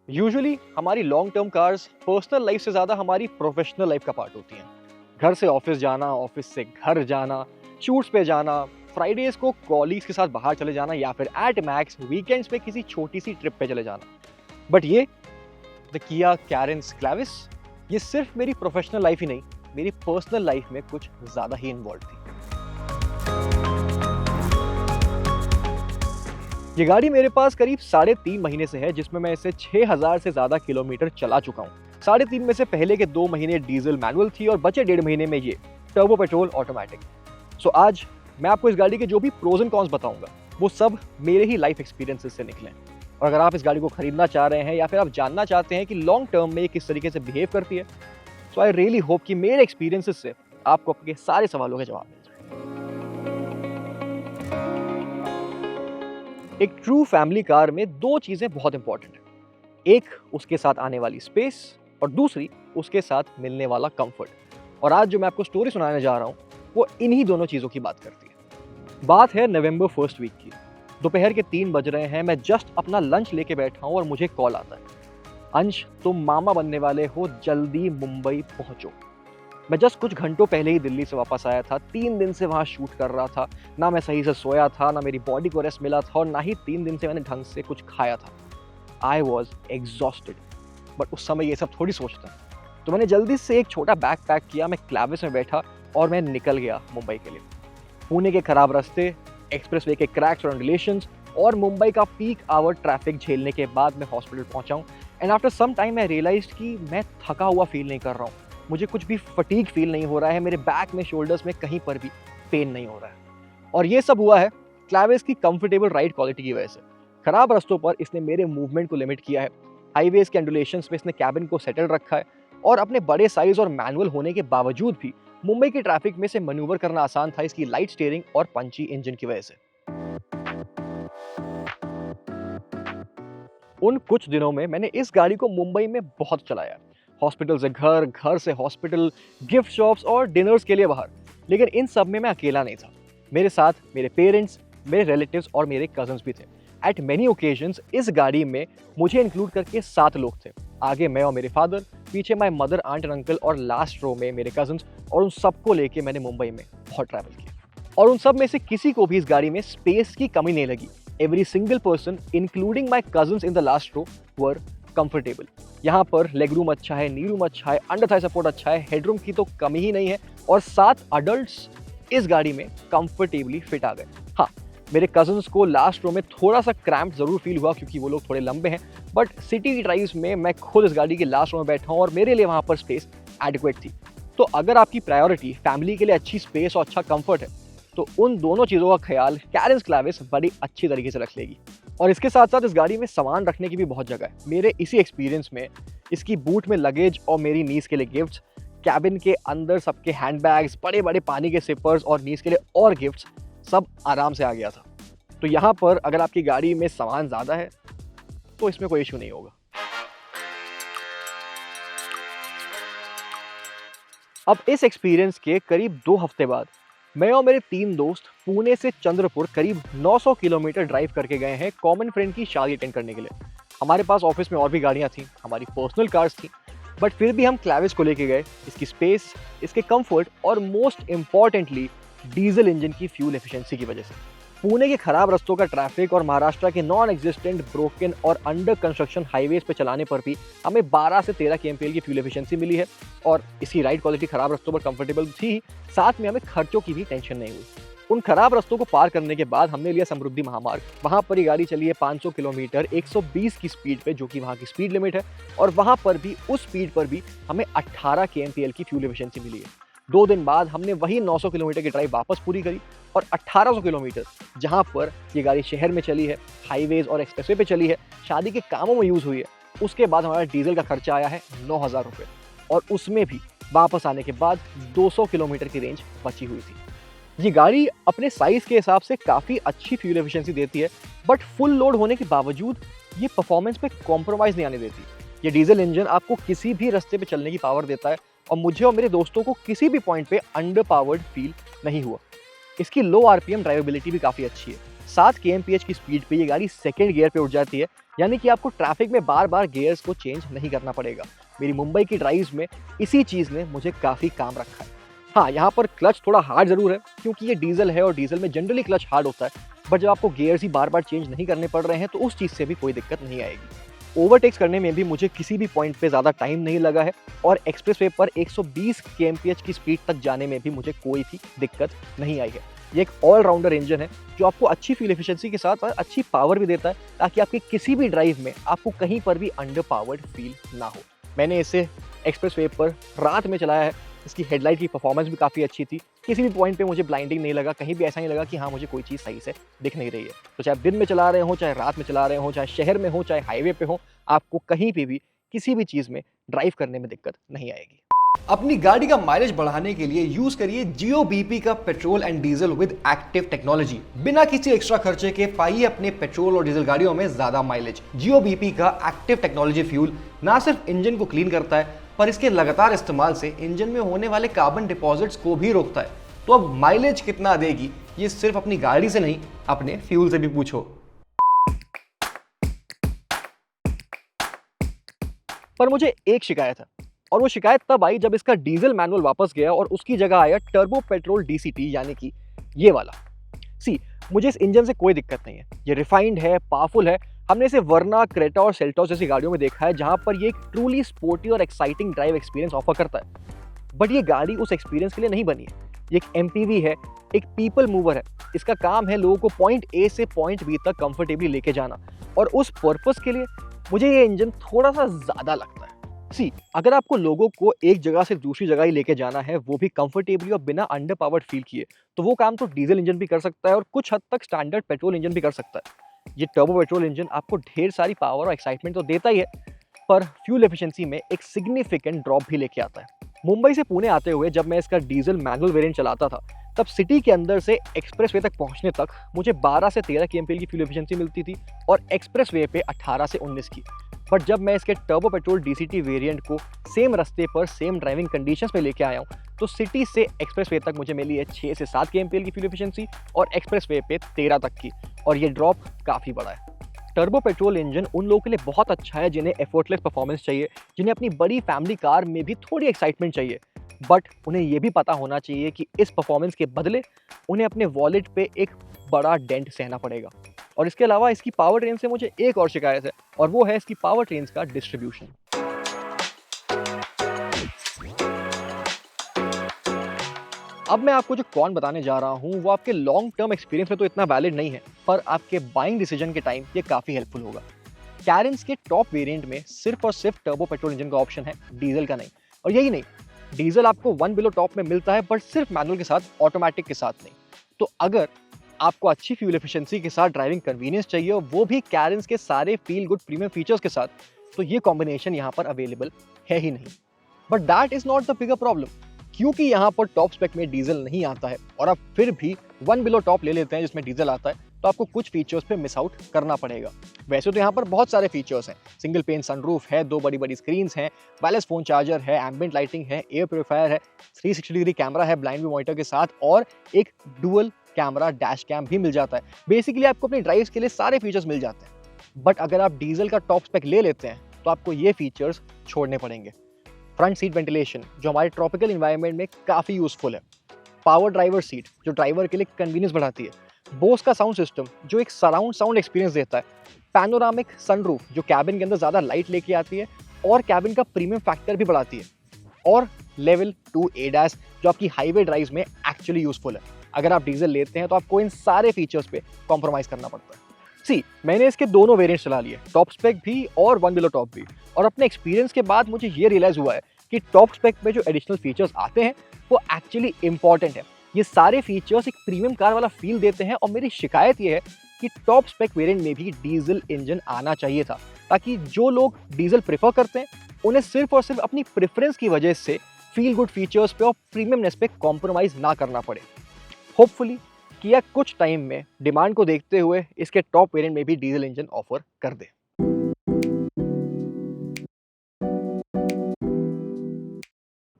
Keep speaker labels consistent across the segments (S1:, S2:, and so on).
S1: Usually हमारी long term cars personal life से ज़्यादा हमारी प्रोफेशनल लाइफ का पार्ट होती हैं। घर से ऑफिस जाना, ऑफिस से घर जाना, शूट्स पे जाना, फ्राइडेज को कॉलीग्स के साथ बाहर चले जाना या फिर एट मैक्स वीकेंड्स पे किसी छोटी सी ट्रिप पे चले जाना। बट ये द किया कैरेंस क्लेविस, ये सिर्फ मेरी प्रोफेशनल लाइफ ही नहीं, मेरी पर्सनल लाइफ में कुछ ज़्यादा ही इन्वॉल्व थी। ये गाड़ी मेरे पास करीब 3.5 महीने से है, जिसमें मैं इसे 6000 से ज़्यादा किलोमीटर चला चुका हूँ। 3.5 में से पहले के 2 महीने डीजल मैनुअल थी और बचे 1.5 महीने में ये टर्बो पेट्रोल ऑटोमेटिक। सो आज मैं आपको इस गाड़ी के जो भी प्रोज एंड कॉन्स बताऊंगा वो सब मेरे ही लाइफ एक्सपीरियंसेस से निकले हैं। और अगर आप इस गाड़ी को खरीदना चाह रहे हैं या फिर आप जानना चाहते हैं कि लॉन्ग टर्म में ये किस तरीके से बिहेव करती है, तो आई रियली होप कि मेरे एक्सपीरियंसेस से आपको आपके सारे सवालों के जवाब मिल जाए। एक ट्रू फैमिली कार में 2 चीजें बहुत इंपॉर्टेंट है। एक उसके साथ आने वाली स्पेस और दूसरी उसके साथ मिलने वाला कंफर्ट। और आज जो मैं आपको स्टोरी सुनाने जा रहा हूँ वो इन्हीं दोनों चीज़ों की बात करती है। बात है नवंबर 1 वीक की। दोपहर के 3 बज रहे हैं, मैं जस्ट अपना लंच लेके बैठा हूँ और मुझे कॉल आता है, अंश तुम मामा बनने वाले हो, जल्दी मुंबई पहुँचो। मैं जस्ट कुछ घंटों पहले ही दिल्ली से वापस आया था। 3 दिन से वहाँ शूट कर रहा था। ना मैं सही से सोया था, ना मेरी बॉडी को रेस्ट मिला था और ना ही 3 दिन से मैंने ढंग से कुछ खाया था। आई वॉज एग्जॉस्टेड, बट उस समय ये सब थोड़ी सोचता। तो मैंने जल्दी से एक छोटा बैग पैक किया, मैं क्लैविस में बैठा और मैं निकल गया मुंबई के लिए। पुणे के खराब रास्ते, एक्सप्रेसवे के क्रैक्स और रिलेशंस और मुंबई का पीक आवर ट्रैफिक झेलने के बाद मैं हॉस्पिटल पहुंचा हूँ। And after some time I realised कि मैं थका हुआ फील नहीं कर रहा हूँ, मुझे कुछ भी फटीग फील नहीं हो रहा है, मेरे बैक में, शोल्डर्स में कहीं पर भी पेन नहीं हो रहा है। और ये सब हुआ है क्लैविस की कंफर्टेबल राइड क्वालिटी की वजह से। खराब रास्तों पर इसने मेरे मूवमेंट को लिमिट किया है, हाईवेज के एंडुलेशंस में इसने कैबिन को सेटल रखा है और अपने बड़े साइज और मैनुअल होने के बावजूद भी मुंबई के ट्रैफिक में से मैन्यूवर करना आसान था इसकी लाइट स्टीयरिंग और पंची इंजन की वजह से। उन कुछ दिनों में मैंने इस गाड़ी को मुंबई में बहुत चलाया, हॉस्पिटल से घर, घर से हॉस्पिटल, गिफ्ट शॉप्स और डिनर्स के लिए बाहर। लेकिन इन सब में मैं अकेला नहीं था, मेरे साथ मेरे पेरेंट्स, मेरे रिलेटिव्स और मेरे कजन्स भी थे। एट मेनी ओकेजन्स इस गाड़ी में मुझे इंक्लूड करके 7 लोग थे। आगे मैं और मेरे फादर, पीछे my mother, aunt and uncle और लास्ट रो में मेरे कजन्स। और उन सबको लेके मैंने मुंबई में बहुत ट्रैवल किया और उन सब में से किसी को भी इस गाड़ी में स्पेस की कमी नहीं लगी। Every single person including my cousins in the last row were comfortable. यहाँ पर लेग रूम अच्छा है, नी रूम अच्छा है, अंडर थाई सपोर्ट अच्छा है, हेडरूम की तो कमी ही नहीं है और 7 अडल्ट्स इस गाड़ी में कंफर्टेबली फिट आ गए। हाँ, मेरे कजन्स को लास्ट रो में थोड़ा सा क्रैम्प जरूर फील हुआ क्योंकि वो लोग थोड़े लंबे हैं, बट सिटी ड्राइव्स में मैं खुद इस गाड़ी के लास्ट रो में बैठा हूँ और मेरे लिए वहाँ पर स्पेस एडिक्वेट थी। तो अगर आपकी प्रायोरिटी फैमिली के लिए अच्छी स्पेस और अच्छा कंफर्ट है तो उन दोनों चीज़ों का ख्याल कैरेंस क्लेविस बड़ी अच्छी तरीके से रख लेगी। और इसके साथ साथ इस गाड़ी में सामान रखने की भी बहुत जगह है। मेरे इसी एक्सपीरियंस में इसकी बूट में लगेज और मेरी नीज के लिए गिफ्ट्स, कैबिन के अंदर सबके हैंडबैग्स, बड़े बड़े पानी के सिपर्स और नीज के लिए और गिफ्ट्स सब आराम से आ गया था। तो यहाँ पर अगर आपकी गाड़ी में सामान ज़्यादा है तो इसमें कोई इशू नहीं होगा। अब इस एक्सपीरियंस के करीब 2 हफ्ते बाद मैं और मेरे 3 दोस्त पुणे से चंद्रपुर करीब 900 किलोमीटर ड्राइव करके गए हैं कॉमन फ्रेंड की शादी अटेंड करने के लिए। हमारे पास ऑफिस में और भी गाड़ियाँ थीं, हमारी पर्सनल कार्स थीं, बट फिर भी हम क्लेविस को लेके गए इसकी स्पेस, इसके कंफर्ट और मोस्ट इम्पॉर्टेंटली डीजल इंजन की फ्यूल एफिशिएंसी की वजह से। पुणे के खराब रास्तों का ट्रैफिक और महाराष्ट्र के नॉन एग्जिस्टेंट, ब्रोकन और अंडर कंस्ट्रक्शन हाईवेज पे चलाने पर भी हमें 12 से 13 kmpl की फ्यूल एफिशिएंसी मिली है और इसकी राइड क्वालिटी खराब रास्तों पर कंफर्टेबल थी, साथ में हमें खर्चों की भी टेंशन नहीं हुई। उन खराब रास्तों को पार करने के बाद हमने लिया समृद्धि महामार्ग। वहाँ पर ये गाड़ी चली है 500 किलोमीटर 120 की स्पीड पे, जो कि वहाँ की स्पीड लिमिट है, और वहाँ पर भी उस स्पीड पर भी हमें 18 kmpl की फ्यूल एफिशिएंसी मिली है। 2 दिन बाद हमने वही 900 किलोमीटर की ड्राइव वापस पूरी करी और 1800 किलोमीटर जहाँ पर ये गाड़ी शहर में चली है, हाईवेज और एक्सप्रेसवे पे चली है, शादी के कामों में यूज़ हुई है, उसके बाद हमारा डीजल का खर्चा आया है 9000 रुपये। और उसमें भी वापस आने के बाद 200 किलोमीटर की रेंज बची हुई थी। ये गाड़ी अपने साइज़ के हिसाब से काफ़ी अच्छी फ्यूल एफिशिएंसी देती है, बट फुल लोड होने के बावजूद ये परफॉर्मेंस पे कॉम्प्रोमाइज़ नहीं आने देती। ये डीजल इंजन आपको किसी भी रास्ते पे चलने की पावर देता है और मुझे और मेरे दोस्तों को किसी भी पॉइंट पे अंडर पावर्ड फील नहीं हुआ। इसकी लो आरपीएम ड्राइवेबिलिटी भी काफ़ी अच्छी है। 7 kmph की स्पीड पे ये गाड़ी सेकंड गियर पे उठ जाती है यानी कि आपको ट्रैफिक में बार बार गियर्स को चेंज नहीं करना पड़ेगा। मेरी मुंबई की ड्राइव्स में इसी चीज़ ने मुझे काफ़ी काम रखा है। हाँ, यहाँ पर क्लच थोड़ा हार्ड ज़रूर है क्योंकि ये डीजल है और डीजल में जनरली क्लच हार्ड होता है, बट जब आपको गियर्स ही बार बार चेंज नहीं करने पड़ रहे हैं तो उस चीज़ से भी कोई दिक्कत नहीं आएगी। ओवरटेक्स करने में भी मुझे किसी भी पॉइंट पे ज़्यादा टाइम नहीं लगा है और एक्सप्रेसवे पर 120 kmph की स्पीड तक जाने में भी मुझे कोई भी दिक्कत नहीं आई है। ये एक ऑलराउंडर इंजन है जो आपको अच्छी फ्यूल एफिशिएंसी के साथ अच्छी पावर भी देता है ताकि आपकी किसी भी ड्राइव में आपको कहीं पर भी अंडर पावर्ड फील ना हो। मैंने इसे एक्सप्रेसवे पर रात में चलाया है। इसकी हेडलाइट की परफॉर्मेंस भी काफ़ी अच्छी थी। किसी भी पॉइंट पे मुझे ब्लाइंडिंग नहीं लगा, कहीं भी ऐसा नहीं लगा कि हाँ मुझे कोई चीज़ सही से दिख नहीं रही है। तो चाहे दिन में चला रहे हो, चाहे रात में चला रहे हो, चाहे शहर में हो, चाहे हाईवे पे हो, आपको कहीं पे भी किसी भी चीज़ में ड्राइव करने में दिक्कत नहीं आएगी।
S2: अपनी गाड़ी का माइलेज बढ़ाने के लिए यूज करिए जियो बीपी का petrol and diesel with active technology. बिना किसी एक्स्ट्रा खर्चे के पाइए अपने पेट्रोल और डीजल गाड़ियों में ज्यादा माइलेज। जियो बीपी का एक्टिव टेक्नोलॉजी फ्यूल ना सिर्फ इंजन को क्लीन करता है, पर इसके लगातार इस्तेमाल से इंजन में होने वाले कार्बन डिपॉजिट्स को भी रोकता है। तो अब माइलेज कितना देगी ये सिर्फ अपनी गाड़ी से नहीं, अपने फ्यूल से भी पूछो।
S1: पर मुझे एक शिकायत है और वो शिकायत तब आई जब इसका डीजल मैनुअल वापस गया और उसकी जगह आया टर्बो पेट्रोल डीसीटी, यानी कि ये वाला। मुझे इस इंजन से कोई दिक्कत नहीं है। ये रिफाइंड है, पावरफुल है। हमने इसे वर्ना, क्रेटा और सेल्टोस जैसी गाड़ियों में देखा है जहां पर ये एक ट्रूली स्पोर्टी और एक्साइटिंग ड्राइव एक्सपीरियंस ऑफर करता है। बट ये गाड़ी उस एक्सपीरियंस के लिए नहीं बनी है। ये एक एमपीवी है, एक पीपल मूवर है। इसका काम है लोगों को पॉइंट ए से पॉइंट बी तक कंफर्टेबली लेके जाना, और उस पर्पस के लिए मुझे ये इंजन थोड़ा सा ज़्यादा लगता है। अगर आपको लोगों को एक जगह से दूसरी जगह ही लेके जाना है, वो भी कंफर्टेबली और बिना अंडर पावर्ड फील किए, तो वो काम तो डीजल इंजन भी कर सकता है और कुछ हद तक स्टैंडर्ड पेट्रोल इंजन भी कर सकता है। ये टर्बो पेट्रोल इंजन आपको ढेर सारी पावर और एक्साइटमेंट तो देता ही है, पर फ्यूल एफिशिएंसी में एक सिग्निफिकेंट ड्रॉप भी लेके आता है। मुंबई से पुणे आते हुए जब मैं इसका डीजल मैनुअल वेरिएंट चलाता था, तब सिटी के अंदर से एक्सप्रेसवे तक पहुंचने तक मुझे 12 से 13 kmpl की फ्यूल एफिशिएंसी मिलती थी और एक्सप्रेसवे पे 18 से 19 की। बट जब मैं इसके टर्बो पेट्रोल डीसीटी वेरिएंट को सेम रास्ते पर सेम ड्राइविंग कंडीशंस में लेके आया हूँ, तो सिटी से एक्सप्रेसवे तक मुझे मिली है 6 से 7 kmpl की फ्यूल एफिशिएंसी और एक्सप्रेसवे पे 13 तक की, और ये ड्रॉप काफ़ी बड़ा है। टर्बो पेट्रोल इंजन उन लोगों के लिए बहुत अच्छा है जिन्हें एफर्टलेस परफॉर्मेंस चाहिए, जिन्हें अपनी बड़ी फैमिली कार में भी थोड़ी एक्साइटमेंट चाहिए, बट उन्हें ये भी पता होना चाहिए कि इस परफॉर्मेंस के बदले उन्हें अपने वॉलेट पे एक बड़ा डेंट सहना पड़ेगा। और इसके अलावा इसकी पावर ट्रेन से मुझे एक और शिकायत है, और वो है इसकी पावर ट्रेन्स का डिस्ट्रीब्यूशन। अब मैं आपको जो कौन बताने जा रहा हूँ वो आपके लॉन्ग टर्म एक्सपीरियंस में तो इतना वैलिड नहीं है, पर आपके बाइंग डिसीजन के टाइम ये काफ़ी हेल्पफुल होगा। कैरेंस के टॉप वेरिएंट में सिर्फ और सिर्फ टर्बो पेट्रोल इंजन का ऑप्शन है, डीजल का नहीं। और यही नहीं, डीजल आपको 1 बिलो टॉप में मिलता है, बट सिर्फ मैनुअल के साथ, ऑटोमेटिक के साथ नहीं। तो अगर आपको अच्छी फ्यूल एफिशिएंसी के साथ ड्राइविंग कन्वीनियंस चाहिए, और वो भी कैरेंस के सारे फील गुड प्रीमियम फीचर्स के साथ, तो ये कॉम्बिनेशन यहाँ पर अवेलेबल है ही नहीं। But that is not the bigger problem, क्योंकि यहाँ पर टॉप स्पेक में डीजल नहीं आता है और आप फिर भी 1 बिलो टॉप ले लेते हैं जिसमें डीजल आता है, तो आपको कुछ फीचर्स पे मिस आउट करना पड़ेगा। वैसे तो यहाँ पर बहुत सारे फीचर्स हैं। सिंगल पेन सनरूफ है, 2 बड़ी बड़ी स्क्रीन्स हैं, वायरलेस फोन चार्जर है, एम्बिएंट लाइटिंग है, एयर प्योरीफायर है, 360 डिग्री कैमरा है ब्लाइंड व्यू मॉनिटर के साथ, और एक डुअल कैमरा डैश कैम भी मिल जाता है। बेसिकली आपको अपनी ड्राइव्स के लिए सारे फीचर्स मिल जाते हैं। बट अगर आप डीजल का टॉप स्पेक ले लेते हैं तो आपको ये फीचर्स छोड़ने पड़ेंगे। फ्रंट सीट वेंटिलेशन जो हमारे ट्रॉपिकल इन्वायरमेंट में काफ़ी यूजफुल है, पावर ड्राइवर सीट जो ड्राइवर के लिए कन्वीनियंस बढ़ाती है, बोस का साउंड सिस्टम जो एक सराउंड साउंड एक्सपीरियंस देता है, पैनोरामिक सनरूफ जो कैबिन के अंदर ज़्यादा लाइट लेके आती है और कैबिन का प्रीमियम फैक्टर भी बढ़ाती है, और लेवल 2 ADAS जो आपकी हाईवे ड्राइव्स में एक्चुअली यूजफुल है। अगर आप डीजल लेते हैं तो आपको इन सारे फीचर्स पे कॉम्प्रोमाइज़ करना पड़ता है। मैंने इसके दोनों वेरिएंट्स चला लिए, टॉप स्पेक भी और 1 बिलो टॉप भी, और अपने एक्सपीरियंस के बाद मुझे ये रियलाइज़ हुआ है कि टॉप स्पेक में जो एडिशनल फीचर्स आते हैं वो एक्चुअली इंपॉर्टेंट है। ये सारे फीचर्स एक प्रीमियम कार वाला फील देते हैं, और मेरी शिकायत ये है कि टॉप स्पेक वेरिएंट में भी डीजल इंजन आना चाहिए था, ताकि जो लोग डीजल प्रेफर करते हैं उन्हें सिर्फ और सिर्फ अपनी प्रेफरेंस की वजह से फील गुड फीचर्स पे और प्रीमियमनेस पे कॉम्प्रोमाइज़ ना करना पड़े। होपफुली किया कुछ टाइम में डिमांड को देखते हुए इसके टॉप वेरिएंट में भी डीजल इंजन ऑफर कर दे।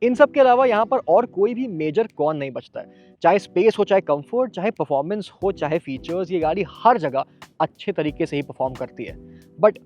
S1: इन सब के अलावा यहाँ पर और कोई भी मेजर कॉन नहीं बचता है। चाहे स्पेस हो, चाहे कंफर्ट, चाहे परफॉर्मेंस हो, चाहे फीचर्स, ये गाड़ी हर जगह अच्छे तरीके से ही परफॉर्म करती है। बट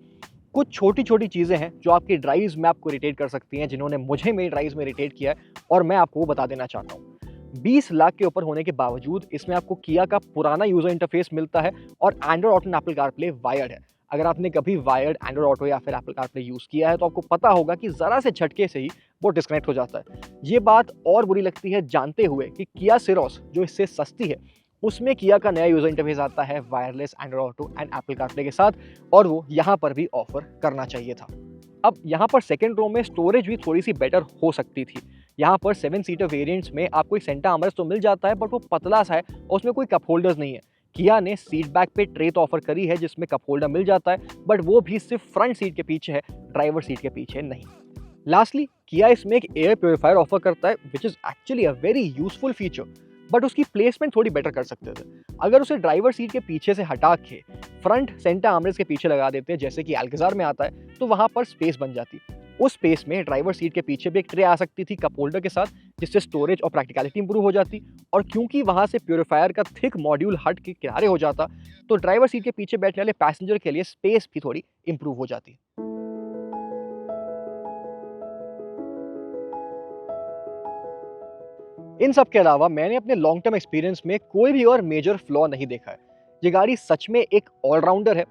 S1: कुछ छोटी-छोटी चीज़ें हैं जो आपकी ड्राइव्स में आपको इरिटेट कर सकती हैं, जिन्होंने मुझे मेरी ड्राइव्स में इरिटेट किया है और मैं आपको वो बता देना चाहता हूँ। 20 लाख के ऊपर होने के बावजूद इसमें आपको किया का पुराना यूज़र इंटरफेस मिलता है और Android auto and Apple CarPlay wired है। अगर आपने कभी वायर्ड एंड्रॉयड ऑटो या फिर एप्पल कारप्ले यूज़ किया है तो आपको पता होगा कि ज़रा से झटके से ही वो डिस्कनेक्ट हो जाता है। ये बात और बुरी लगती है जानते हुए कि किया सिरोस जो इससे सस्ती है, उसमें किया का नया यूज़र इंटरफेस आता है wireless Android auto and Apple CarPlay के साथ, और वो यहाँ पर भी ऑफर करना चाहिए था। अब यहाँ पर सेकंड रो में स्टोरेज भी थोड़ी सी बेटर हो सकती थी। यहाँ पर 7 सीटर वेरिएंट्स में आपको एक सेंटा आर्मरेस्ट तो मिल जाता है, बट वो पतला सा है और उसमें कोई कप होल्डर्स नहीं है। किया ने सीट बैक पे ट्रे तो ऑफर करी है जिसमें कप होल्डर मिल जाता है, बट वो भी सिर्फ फ्रंट सीट के पीछे है, ड्राइवर सीट के पीछे नहीं। लास्टली किया इसमें एक एयर प्योरीफायर ऑफर करता है which is actually a very useful feature, but उसकी प्लेसमेंट थोड़ी बेटर कर सकते थे। अगर उसे ड्राइवर सीट के पीछे से हटा के फ्रंट सेंटा आर्मरेस्ट के पीछे लगा देते जैसे कि अल्काज़ार में आता है, तो वहाँ पर स्पेस बन जाती। उस स्पेस में ड्राइवर सीट के पीछे भी एक ट्रे आ सकती थी कप होल्डर के साथ, जिससे स्टोरेज और प्रैक्टिकलिटी इंप्रूव हो जाती। और क्योंकि वहाँ से प्योरीफायर का थिक मॉड्यूल हट के किनारे हो जाता, तो ड्राइवर सीट के पीछे बैठने वाले पैसेंजर के लिए स्पेस भी थोड़ी इंप्रूव हो जाती। इन सब के अलावा मैंने अपने लॉन्ग टर्म एक्सपीरियंस में कोई भी और मेजर फ्लॉ नहीं देखा है। ये गाड़ी सच में एक ऑलराउंडर है,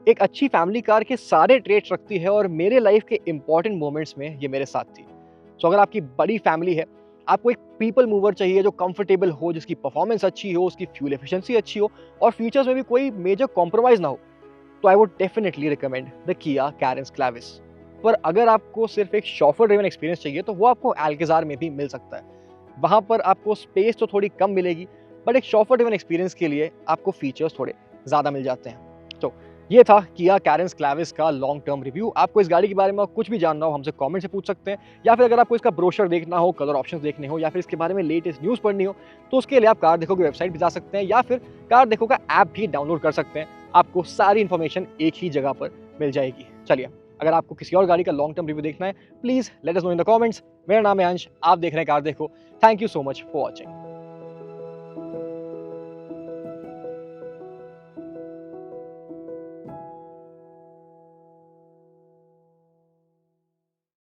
S1: एक अच्छी फैमिली कार के सारे ट्रेड्स रखती है और मेरे लाइफ के इंपॉर्टेंट मोमेंट्स में ये मेरे साथ थी। सो अगर आपकी बड़ी फैमिली है, आपको एक पीपल मूवर चाहिए जो कंफर्टेबल हो, जिसकी परफॉर्मेंस अच्छी हो, उसकी फ्यूल एफिशिएंसी अच्छी हो और फीचर्स में भी कोई मेजर कॉम्प्रोमाइज ना हो, तो I would definitely recommend the Kia Carens Clavis. पर अगर आपको सिर्फ एक शॉफर ड्रिवन एक्सपीरियंस चाहिए तो वो आपको अल्काज़ार में भी मिल सकता है। वहाँ पर आपको स्पेस तो थोड़ी कम मिलेगी, बट एक शॉफर ड्रिवन एक्सपीरियंस के लिए आपको फीचर्स थोड़े ज़्यादा मिल जाते हैं। तो ये था किया कैरेंस क्लाविस का लॉन्ग टर्म रिव्यू। आपको इस गाड़ी के बारे में कुछ भी जानना हो हमसे कमेंट से पूछ सकते हैं, या फिर अगर आपको इसका ब्रोशर देखना हो, कलर ऑप्शंस देखने हो, या फिर इसके बारे में लेटेस्ट न्यूज़ पढ़नी हो, तो उसके लिए आप कार देखो की वेबसाइट भी जा सकते हैं, या फिर कार देखो का ऐप भी डाउनलोड कर सकते हैं। आपको सारी इन्फॉर्मेशन एक ही जगह पर मिल जाएगी। चलिए, अगर आपको किसी और गाड़ी का लॉन्ग टर्म रिव्यू देखना है, please let us know in the comments. मेरा नाम है अंश, आप देख रहे हैं कार देखो। Thank you so much for watching.